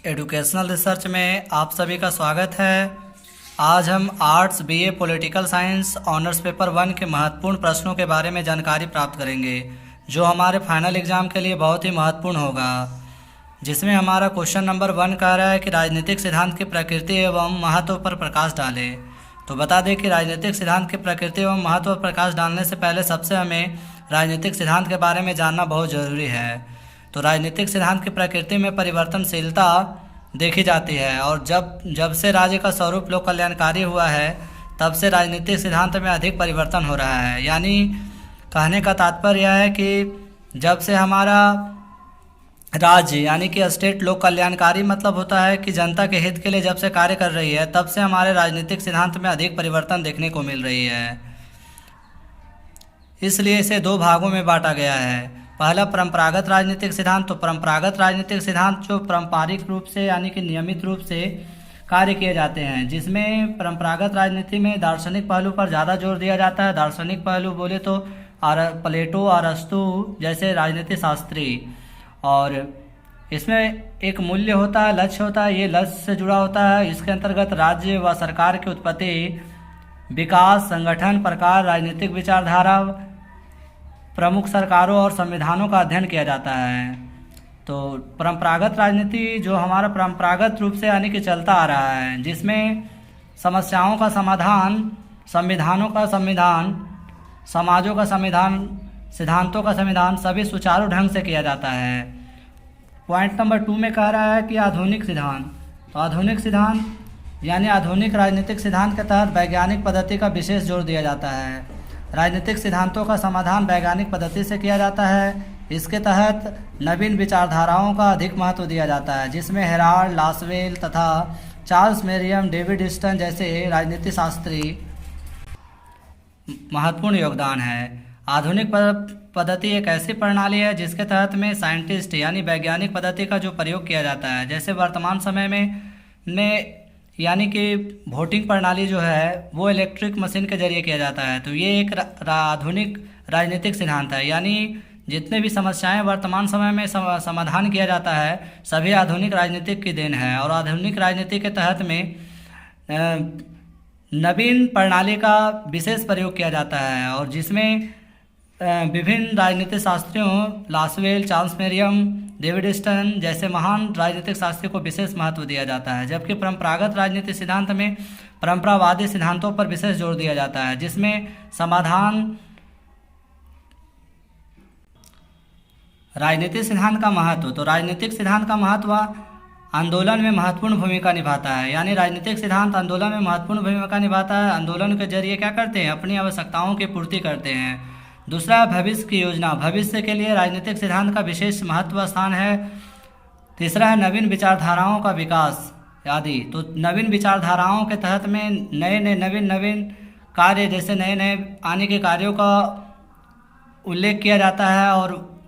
Educational research में आप सभी का स्वागत है। आज हम arts BA political science honours paper 1 के महत्वपूर्ण प्रश्नों के बारे में जानकारी प्राप्त करेंगे, जो हमारे फाइनल एग्ज़ाम के लिए बहुत ही महत्वपूर्ण होगा। जिसमें हमारा क्वेश्चन नंबर 1 कह रहा है कि राजनीतिक सिद्धांत की प्रकृति एवं महत्व पर प्रकाश डालें। तो बता दें कि राजनीतिक सिद्धांत की प्रकृति एवं महत्व पर प्रकाश डालने से पहले सबसे हमें राजनीतिक सिद्धांत के बारे में जानना बहुत ज़रूरी है। तो राजनीतिक सिद्धांत की प्रकृति में परिवर्तनशीलता देखी जाती है, और जब से राज्य का स्वरूप लोक कल्याणकारी हुआ है तब से राजनीतिक सिद्धांत में अधिक परिवर्तन हो रहा है। यानी कहने का तात्पर्य यह है कि जब से हमारा राज्य यानी कि स्टेट लोक कल्याणकारी मतलब होता है कि जनता के हित के लिए जब से कार्य कर रही है, तब से हमारे राजनीतिक सिद्धांत में अधिक परिवर्तन देखने को मिल रही है। इसलिए इसे दो भागों में बांटा गया है। पहला परंपरागत राजनीतिक सिद्धांत। तो परंपरागत राजनीतिक सिद्धांत जो पारंपरिक रूप से यानी कि नियमित रूप से कार्य किए जाते हैं, जिसमें परंपरागत राजनीति में दार्शनिक पहलू पर ज़्यादा जोर दिया जाता है। दार्शनिक पहलू बोले तो प्लेटो, अरस्तु जैसे राजनीति शास्त्री, और इसमें एक मूल्य होता है, लक्ष्य होता है। ये लक्ष्य से जुड़ा होता है। इसके अंतर्गत राज्य व सरकार की उत्पत्ति, विकास, संगठन, प्रकार, राजनीतिक विचारधारा, प्रमुख सरकारों और संविधानों का अध्ययन किया जाता है। तो परंपरागत राजनीति जो हमारा परंपरागत रूप से यानी कि चलता आ रहा है, जिसमें समस्याओं का समाधान, संविधानों का संविधान, समाजों का संविधान, सिद्धांतों का संविधान सभी सुचारू ढंग से किया जाता है। पॉइंट नंबर 2 में कह रहा है कि आधुनिक सिद्धांत। तो आधुनिक सिद्धांत यानी आधुनिक राजनीतिक सिद्धांत के तहत वैज्ञानिक पद्धति का विशेष जोर दिया जाता है। राजनीतिक सिद्धांतों का समाधान वैज्ञानिक पद्धति से किया जाता है। इसके तहत नवीन विचारधाराओं का अधिक महत्व दिया जाता है, जिसमें हेराल्ड, लासवेल तथा चार्ल्स मेरियम, डेविड स्टन जैसे राजनीति शास्त्री महत्वपूर्ण योगदान है। आधुनिक पद्धति एक ऐसी प्रणाली है जिसके तहत में साइंटिस्ट यानी वैज्ञानिक पद्धति का जो प्रयोग किया जाता है। जैसे वर्तमान समय में यानी कि वोटिंग प्रणाली जो है वो इलेक्ट्रिक मशीन के जरिए किया जाता है। तो ये एक आधुनिक राजनीतिक सिद्धांत है। यानी जितने भी समस्याएं वर्तमान समय में समाधान किया जाता है, सभी आधुनिक राजनीतिक की देन है। और आधुनिक राजनीति के तहत में नवीन प्रणाली का विशेष प्रयोग किया जाता है, और जिसमें विभिन्न राजनीतिक शास्त्रियों Lasswell, Charles Merriam, David Easton जैसे महान राजनीतिक शास्त्री को विशेष महत्व दिया जाता है। जबकि परंपरागत राजनीतिक सिद्धांत में परंपरावादी सिद्धांतों पर विशेष जोर दिया जाता है, जिसमें समाधान, राजनीतिक सिद्धांत का महत्व। तो राजनीतिक सिद्धांत का महत्व आंदोलन में महत्वपूर्ण भूमिका निभाता है। यानी राजनीतिक सिद्धांत आंदोलन में महत्वपूर्ण भूमिका निभाता है। आंदोलन के जरिए क्या करते हैं, अपनी आवश्यकताओं की पूर्ति करते हैं। दूसरा है भविष्य की योजना। भविष्य के लिए राजनीतिक सिद्धांत का विशेष महत्व स्थान है। तीसरा है नवीन विचारधाराओं का विकास आदि। तो नवीन विचारधाराओं के तहत में नवीन कार्य, जैसे नए नए आने के कार्यों का उल्लेख किया जाता है, और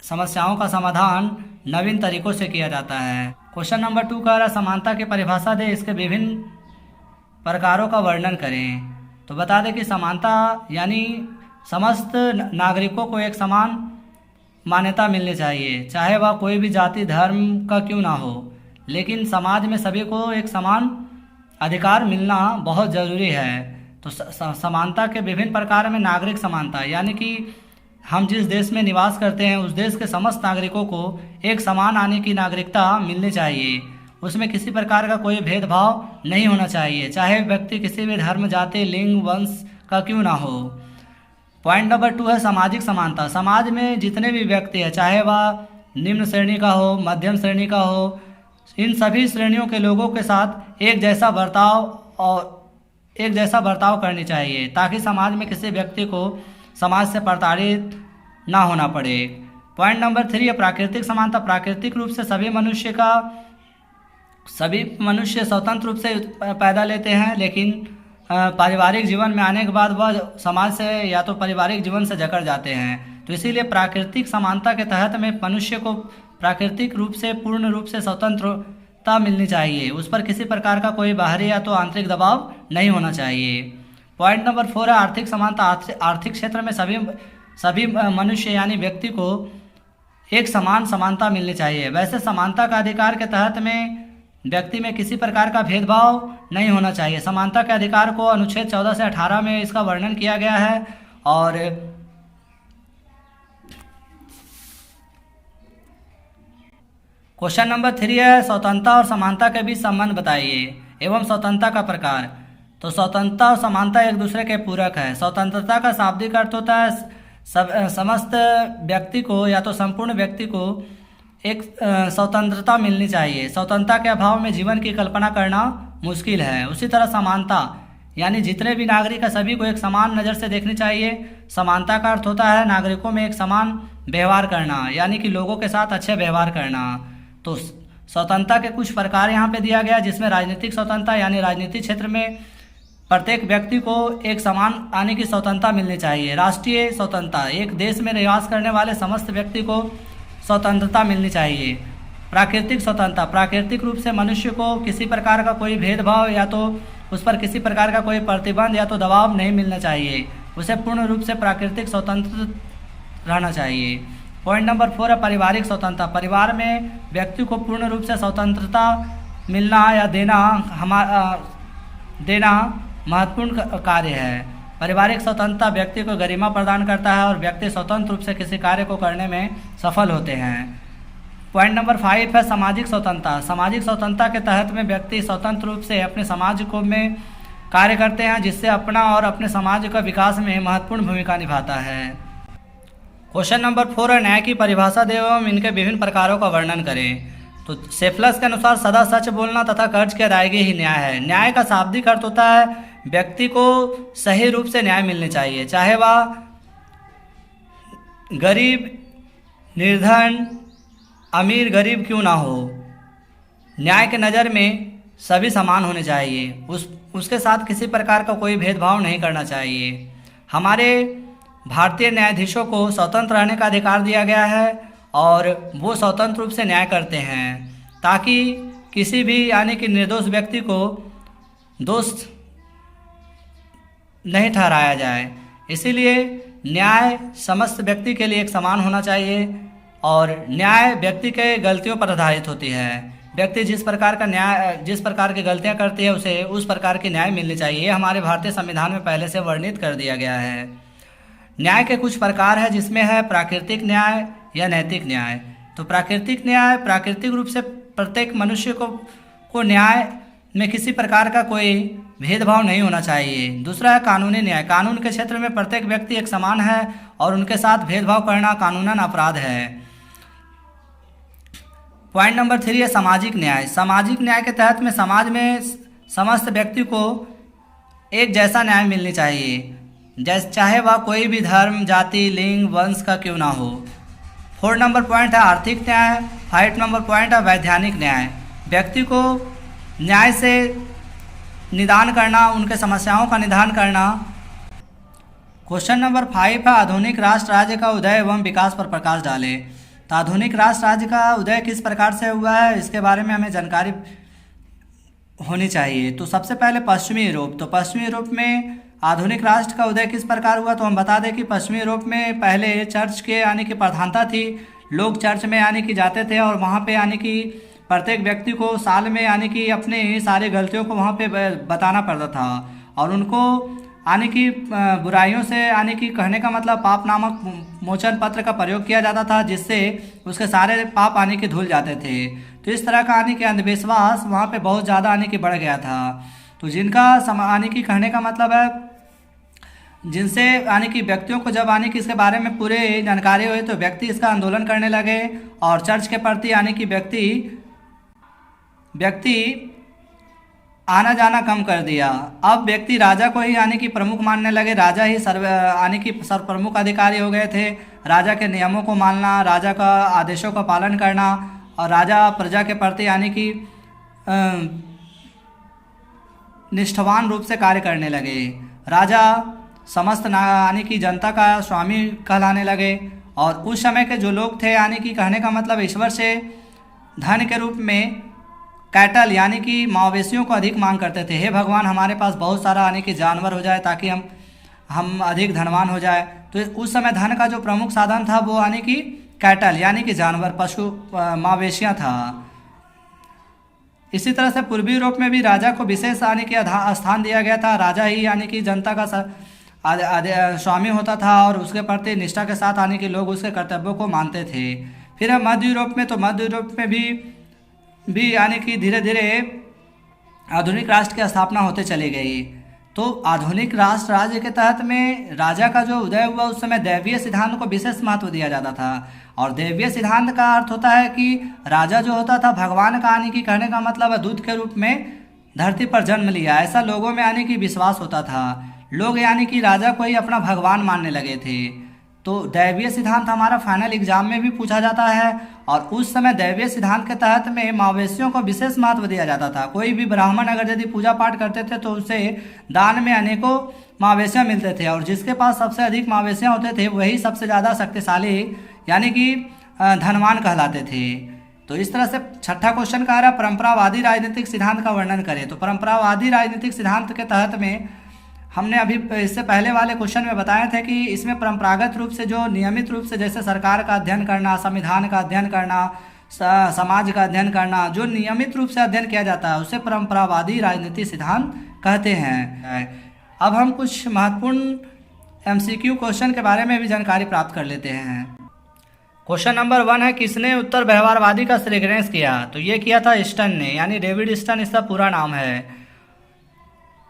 समस्याओं का समाधान नवीन तरीकों से किया जाता है। क्वेश्चन नंबर 2 कह रहा है समानता की परिभाषा दे, इसके विभिन्न प्रकारों का वर्णन करें। तो बता दें कि समानता यानी समस्त नागरिकों को एक समान मान्यता मिलनी चाहिए, चाहे वह कोई भी जाति धर्म का क्यों ना हो, लेकिन समाज में सभी को एक समान अधिकार मिलना बहुत ज़रूरी है। तो समानता के विभिन्न प्रकार में नागरिक समानता यानी कि हम जिस देश में निवास करते हैं उस देश के समस्त नागरिकों को एक समान आने की नागरिकता मिलनी चाहिए। उसमें किसी प्रकार का कोई भेदभाव नहीं होना चाहिए, चाहे व्यक्ति किसी भी धर्म, जाति, लिंग, वंश का क्यों ना हो। पॉइंट नंबर 2 है सामाजिक समानता। समाज में जितने भी व्यक्ति हैं, चाहे वह निम्न श्रेणी का हो, मध्यम श्रेणी का हो, इन सभी श्रेणियों के लोगों के साथ एक जैसा बर्ताव करनी चाहिए, ताकि समाज में किसी व्यक्ति को समाज से प्रताड़ित ना होना पड़े। पॉइंट नंबर 3 है प्राकृतिक समानता। प्राकृतिक रूप से सभी मनुष्य स्वतंत्र रूप से पैदा लेते हैं, लेकिन पारिवारिक जीवन में आने के बाद वह समाज से या तो पारिवारिक जीवन से जकड़ जाते हैं। तो इसीलिए प्राकृतिक समानता के तहत में मनुष्य को प्राकृतिक रूप से पूर्ण रूप से स्वतंत्रता मिलनी चाहिए। उस पर किसी प्रकार का कोई बाहरी या तो आंतरिक दबाव नहीं होना चाहिए। पॉइंट नंबर 4 है आर्थिक समानता। आर्थिक क्षेत्र में सभी मनुष्य यानी व्यक्ति को एक समान समानता मिलनी चाहिए। वैसे समानता का अधिकार के तहत में व्यक्ति में किसी प्रकार का भेदभाव नहीं होना चाहिए। समानता के अधिकार को अनुच्छेद 14 से 18 में इसका वर्णन किया गया है। और क्वेश्चन नंबर 3 है, स्वतंत्रता और समानता के बीच संबंध बताइए एवं स्वतंत्रता का प्रकार। तो स्वतंत्रता और समानता एक दूसरे के पूरक है। स्वतंत्रता का शाब्दिक अर्थ होता है समस्त व्यक्ति को या तो संपूर्ण व्यक्ति को एक स्वतंत्रता मिलनी चाहिए। स्वतंत्रता के अभाव में जीवन की कल्पना करना मुश्किल है। उसी तरह समानता यानी जितने भी नागरिक हैं सभी को एक समान नज़र से देखनी चाहिए। समानता का अर्थ होता है नागरिकों में एक समान व्यवहार करना, यानी कि लोगों के साथ अच्छे व्यवहार करना। तो स्वतंत्रता के कुछ प्रकार यहाँ पे दिया गया, जिसमें राजनीतिक स्वतंत्रता यानी राजनीतिक क्षेत्र में प्रत्येक व्यक्ति को एक समान आने की स्वतंत्रता मिलनी चाहिए। राष्ट्रीय स्वतंत्रता, एक देश में निवास करने वाले समस्त व्यक्ति को स्वतंत्रता मिलनी चाहिए। प्राकृतिक स्वतंत्रता, प्राकृतिक रूप से मनुष्य को किसी प्रकार का कोई भेदभाव या तो उस पर किसी प्रकार का कोई प्रतिबंध या तो दबाव नहीं मिलना चाहिए। उसे पूर्ण रूप से प्राकृतिक स्वतंत्र रहना चाहिए। पॉइंट नंबर 4 है पारिवारिक स्वतंत्रता। परिवार में व्यक्ति को पूर्ण रूप से स्वतंत्रता मिलना या देना महत्वपूर्ण कार्य है। पारिवारिक स्वतंत्रता व्यक्ति को गरिमा प्रदान करता है और व्यक्ति स्वतंत्र रूप से किसी कार्य को करने में सफल होते हैं। पॉइंट नंबर 5 है सामाजिक स्वतंत्रता। सामाजिक स्वतंत्रता के तहत में व्यक्ति स्वतंत्र रूप से अपने समाज को में कार्य करते हैं, जिससे अपना और अपने समाज का विकास में महत्वपूर्ण भूमिका निभाता है। क्वेश्चन नंबर 4 है न्याय की परिभाषा दें एवं इनके विभिन्न प्रकारों का वर्णन करें। तो सेफलस के अनुसार सदा सच बोलना तथा कर्ज की अदायगी ही न्याय है। न्याय का शाब्दिक अर्थ होता है व्यक्ति को सही रूप से न्याय मिलने चाहिए, चाहे वह गरीब निर्धन अमीर गरीब क्यों ना हो। न्याय के नज़र में सभी समान होने चाहिए, उसके साथ किसी प्रकार का कोई भेदभाव नहीं करना चाहिए। हमारे भारतीय न्यायाधीशों को स्वतंत्र रहने का अधिकार दिया गया है और वो स्वतंत्र रूप से न्याय करते हैं ताकि किसी भी यानी कि निर्दोष व्यक्ति को दोष नहीं ठहराया जाए। इसीलिए न्याय समस्त व्यक्ति के लिए एक समान होना चाहिए और न्याय व्यक्ति के गलतियों पर आधारित होती है। व्यक्ति जिस प्रकार की गलतियां करती है उसे उस प्रकार की न्याय मिलनी चाहिए। ये हमारे भारतीय संविधान में पहले से वर्णित कर दिया गया है। न्याय के कुछ प्रकार है, जिसमें है प्राकृतिक न्याय या नैतिक न्याय। तो प्राकृतिक न्याय प्राकृतिक रूप से प्रत्येक मनुष्य को न्याय में किसी प्रकार का कोई भेदभाव नहीं होना चाहिए। दूसरा है कानूनी न्याय। कानून के क्षेत्र में प्रत्येक व्यक्ति एक समान है और उनके साथ भेदभाव करना कानूनन अपराध है। पॉइंट नंबर 3 है सामाजिक न्याय। सामाजिक न्याय के तहत में समाज में समस्त व्यक्ति को एक जैसा न्याय मिलनी चाहिए, चाहे वह कोई भी धर्म जाति लिंग वंश का क्यों ना हो। 4 नंबर पॉइंट है आर्थिक न्याय। 5 नंबर पॉइंट है वैधानिक न्याय। व्यक्ति को न्याय से निदान करना, उनके समस्याओं का निदान करना। क्वेश्चन नंबर 5 है आधुनिक राष्ट्र राज्य का उदय एवं विकास पर प्रकाश डालें। तो आधुनिक राष्ट्र राज्य का उदय किस प्रकार से हुआ है, इसके बारे में हमें जानकारी होनी चाहिए। तो सबसे पहले पश्चिमी यूरोप। तो पश्चिमी यूरोप में आधुनिक राष्ट्र का उदय किस प्रकार हुआ, तो हम बता दें कि पश्चिमी यूरोप में पहले चर्च के यानी कि प्रधानता थी। लोग चर्च में यानी कि जाते थे और वहाँ पे यानी कि प्रत्येक व्यक्ति को साल में यानी कि अपने सारी गलतियों को वहाँ पे बताना पड़ता था और उनको यानी कि बुराइयों से यानी कि कहने का मतलब पाप नामक मोचन पत्र का प्रयोग किया जाता था, जिससे उसके सारे पाप यानी कि धुल जाते थे। तो इस तरह का यानी कि अंधविश्वास वहाँ पे बहुत ज़्यादा यानी कि बढ़ गया था। तो जिनका यानी कि कहने का मतलब है जिनसे यानी कि व्यक्तियों को जब यानी कि इसके बारे में पूरे जानकारी हुई तो व्यक्ति इसका आंदोलन करने लगे और चर्च के प्रति यानी कि व्यक्ति आना जाना कम कर दिया। अब व्यक्ति राजा को ही यानी कि प्रमुख मानने लगे। राजा ही यानी कि सर्वप्रमुख अधिकारी हो गए थे। राजा के नियमों को मानना, राजा का आदेशों का पालन करना और राजा प्रजा के प्रति यानी कि निष्ठावान रूप से कार्य करने लगे। राजा समस्त यानी कि जनता का स्वामी कहलाने लगे और उस समय के जो लोग थे यानी कि कहने का मतलब ईश्वर से धन के रूप में कैटल यानी कि मवेशियों को अधिक मांग करते थे। हे भगवान, हमारे पास बहुत सारा यानी कि जानवर हो जाए ताकि हम अधिक धनवान हो जाए। तो उस समय धन का जो प्रमुख साधन था वो यानी कि कैटल यानी कि जानवर, पशु, मवेशियाँ था। इसी तरह से पूर्वी यूरोप में भी राजा को विशेष यानी कि स्थान दिया गया था। राजा ही यानी कि जनता का स्वामी होता था और उसके प्रति निष्ठा के साथ यानी कि लोग उसके कर्तव्यों को मानते थे। फिर मध्य यूरोप में, तो मध्य यूरोप में भी यानी कि धीरे धीरे आधुनिक राष्ट्र की स्थापना होते चली गई। तो आधुनिक राष्ट्र राज्य के तहत में राजा का जो उदय हुआ उस समय दैवीय सिद्धांत को विशेष महत्व दिया जाता था। और दैवीय सिद्धांत का अर्थ होता है कि राजा जो होता था भगवान का यानी कि कहने का मतलब है दूत के रूप में धरती पर जन्म लिया, ऐसा लोगों में यानी कि विश्वास होता था। लोग यानी कि राजा को ही अपना भगवान मानने लगे थे। तो दैवीय सिद्धांत हमारा फाइनल एग्जाम में भी पूछा जाता है। और उस समय दैवीय सिद्धांत के तहत में मवेशियों को विशेष महत्व दिया जाता था। कोई भी ब्राह्मण अगर यदि पूजा पाठ करते थे तो उसे दान में अनेकों मवेशियाँ मिलते थे, और जिसके पास सबसे अधिक मवेशियाँ होते थे वही सबसे ज़्यादा शक्तिशाली यानी कि धनवान कहलाते थे। तो इस तरह से छठा क्वेश्चन कह रहा है परंपरावादी राजनीतिक सिद्धांत का वर्णन करें। तो परंपरावादी राजनीतिक सिद्धांत के तहत में हमने अभी इससे पहले वाले क्वेश्चन में बताया था कि इसमें परंपरागत रूप से जो नियमित रूप से जैसे सरकार का अध्ययन करना, संविधान का अध्ययन करना, समाज का अध्ययन करना, जो नियमित रूप से अध्ययन किया जाता है उसे परंपरावादी राजनीतिक सिद्धांत कहते हैं। अब हम कुछ महत्वपूर्ण MCQ क्वेश्चन के बारे में भी जानकारी प्राप्त कर लेते हैं। क्वेश्चन नंबर 1 है किसने उत्तर व्यवहारवादी का श्रेणीकरण किया? तो ये किया था स्टन ने, यानी डेविड स्टन इसका पूरा नाम है।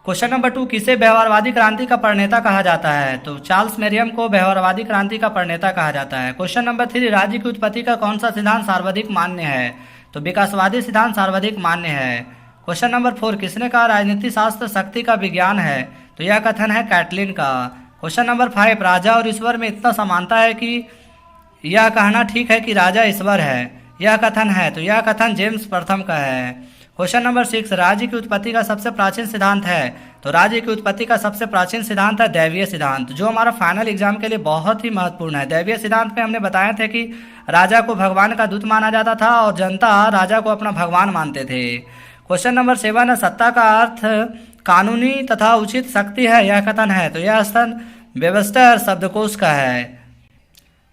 क्वेश्चन नंबर 2 किसे व्यवहारवादी क्रांति का प्रणेता कहा जाता है? तो चार्ल्स मेरियम को व्यवहारवादी क्रांति का प्रणेता कहा जाता है। क्वेश्चन नंबर 3 राज्य की उत्पत्ति का कौन सा सिद्धांत सर्वाधिक मान्य है? तो विकासवादी सिद्धांत सर्वाधिक मान्य है। क्वेश्चन नंबर 4 किसने कहा राजनीति शास्त्र शक्ति का विज्ञान है? तो यह कथन है कैटलिन का। क्वेश्चन नंबर 5 राजा और ईश्वर में इतना समानता है कि यह कहना ठीक है कि राजा ईश्वर है, यह कथन है? तो यह कथन जेम्स प्रथम का है। क्वेश्चन नंबर 6 राज्य की उत्पत्ति का सबसे प्राचीन सिद्धांत है? तो राज्य की उत्पत्ति का सबसे प्राचीन सिद्धांत है दैवीय सिद्धांत, जो हमारा फाइनल एग्जाम के लिए बहुत ही महत्वपूर्ण है। दैवीय सिद्धांत में हमने बताया था कि राजा को भगवान का दूत माना जाता था और जनता राजा को अपना भगवान मानते थे। क्वेश्चन नंबर 7 है सत्ता का अर्थ कानूनी तथा उचित शक्ति है, यह कथन है? तो यह स्थान वेबस्टर शब्दकोश का है।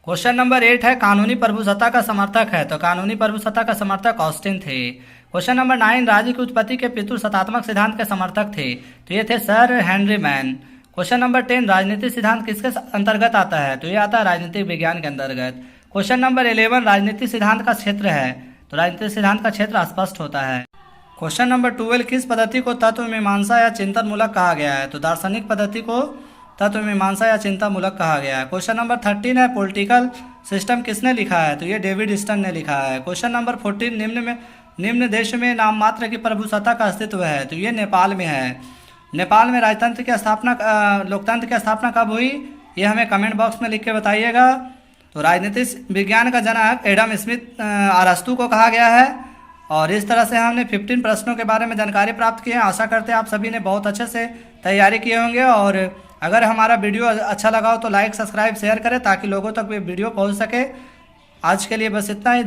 क्वेश्चन नंबर 8 है कानूनी प्रभुसत्ता का समर्थक है? तो कानूनी प्रभुसत्ता का समर्थक ऑस्टिन थे। क्वेश्चन नंबर 9 राज्य की उत्पत्ति के पितृसत्तात्मक सिद्धांत के समर्थक थे? तो ये थे sir Henry man. Question number 10 राजनीतिक सिद्धांत किसके अंतर्गत आता है? तो ये आता है राजनीतिक विज्ञान के अंतर्गत। क्वेश्चन नंबर 11 राजनीतिक सिद्धांत का क्षेत्र है? तो राजनीतिक सिद्धांत का क्षेत्र अस्पष्ट होता है। क्वेश्चन नंबर 12 किस पद्धति को तत्व मीमांसा या चिंतन मूलक कहा गया है? तो दार्शनिक पद्धति को तत्व मीमांसा या चिंतन मूलक कहा गया है। क्वेश्चन नंबर 13 है पॉलिटिकल सिस्टम किसने लिखा है? तो ये डेविड स्टन ने लिखा है। क्वेश्चन नंबर 14 निम्न देश में नाम मात्र की प्रभुसत्ता का अस्तित्व है? तो ये नेपाल में है। नेपाल में राजतंत्र की स्थापना लोकतंत्र की स्थापना कब हुई? ये हमें कमेंट बॉक्स में लिख के बताइएगा। तो राजनीतिक विज्ञान का जनक एडम स्मिथ अरस्तु को कहा गया है। और इस तरह से हमने 15 प्रश्नों के बारे में जानकारी प्राप्त की है। आशा करते हैं आप सभी ने बहुत अच्छे से तैयारी किए होंगे। और अगर हमारा वीडियो अच्छा लगा हो तो लाइक, सब्सक्राइब, शेयर करें ताकि लोगों तक भी वीडियो पहुंच सके। आज के लिए बस इतना ही।